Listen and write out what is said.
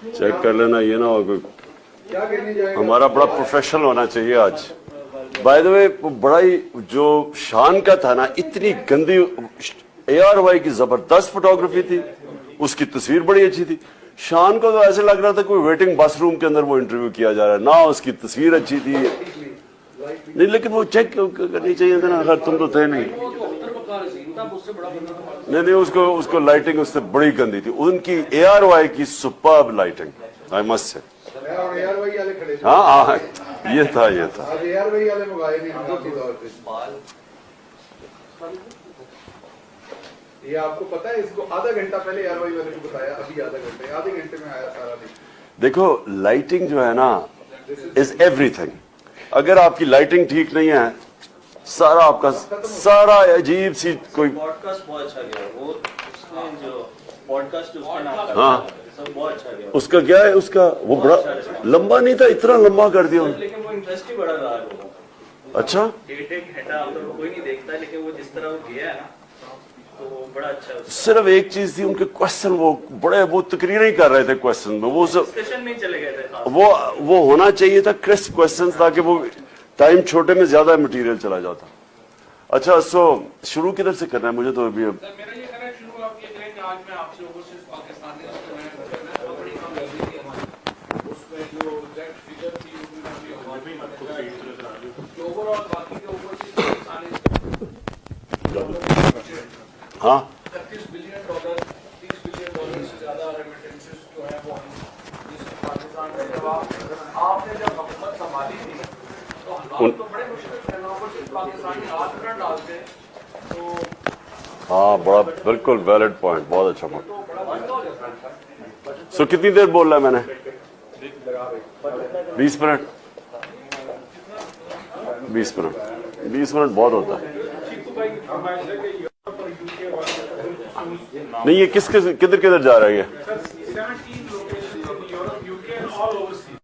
Check कर लेना, ये ना हो कोई, हमारा बड़ा प्रोफेशनल होना चाहिए आज। बाय द वे बड़ा ही जो शान का था ना, इतनी गंदी ARY की जबरदस्त फोटोग्राफी थी, उसकी तस्वीर बड़ी अच्छी थी। शान को तो ऐसे लग रहा था कोई वेटिंग बस रूम के अंदर वो इंटरव्यू किया जा रहा है ना, उसकी तस्वीर अच्छी थी नहीं, लेकिन वो चेक करनी चाहिए था ना, अगर तुम तो थे नहीं। नहीं, उसको लाइटिंग उससे बड़ी गंदी थी, उनकी ARY की superb lighting, I must say. हाँ, ये था ये आपको पता है, इसको आधा घंटा पहले ARY वाले को बताया, अभी आधे घंटे में आया सारा। देखो लाइटिंग जो है ना इज एवरीथिंग। अगर आपकी लाइटिंग ठीक नहीं है, सारा आपका सारा अजीब सी कोई पॉडकास्ट बहुत अच्छा गया, वो जो पॉडकास्ट उसका नाम हाँ सब बहुत अच्छा गया। उसका क्या है, उसका वो बड़ा लंबा नहीं था, इतना लंबा कर दिया, लेकिन वो इंटरेस्ट ही बड़ा रहा है। अच्छा, डेट एक घंटा तो कोई नहीं देखता, लेकिन वो जिस तरह वो गया है ना, तो बड़ा अच्छा। सिर्फ एक चीज थी, उनके क्वेश्चन वो बड़े, वो तकरीर ही कर रहे थे क्वेश्चन में, वो सब डिस्कशन में चले गए थे। वो होना चाहिए था क्रिस्प क्वेश्चन, ताकि वो टाइम छोटे में ज्यादा मटेरियल चला जाता। अच्छा, सो शुरू किधर से करना है मुझे तो अभी अब मेरा ये कहना है, शुरू आप ये करें कि आज मैं आपसे लोगों से पाकिस्तानी बड़ी कम लगी थी हमारी, उसमें जो एग्जैक्ट फिगर थी ओवरऑल बाकी के ऊपर हाँ $31 बिलियन, $30 बिलियन से ज्यादा रेमिटेंसेस जो है वो पाकिस्तान में। जब आपने जब हुकूमत संभाली थी तो हालात तो बड़े मुश्किल थे, ऊपर से पाकिस्तानी हाथ न डालते तो हाँ, बड़ा बिल्कुल वैलिड पॉइंट, बहुत अच्छा पॉइंट। तो बड़ा मसला हो जाता है। सो कितनी देर बोल रहा है मैंने? 20 मिनट 20 मिनट 20 मिनट बहुत होता है। नहीं, ये किधर किधर जा रहा है ये? 17 location Europe, UK and all overseas.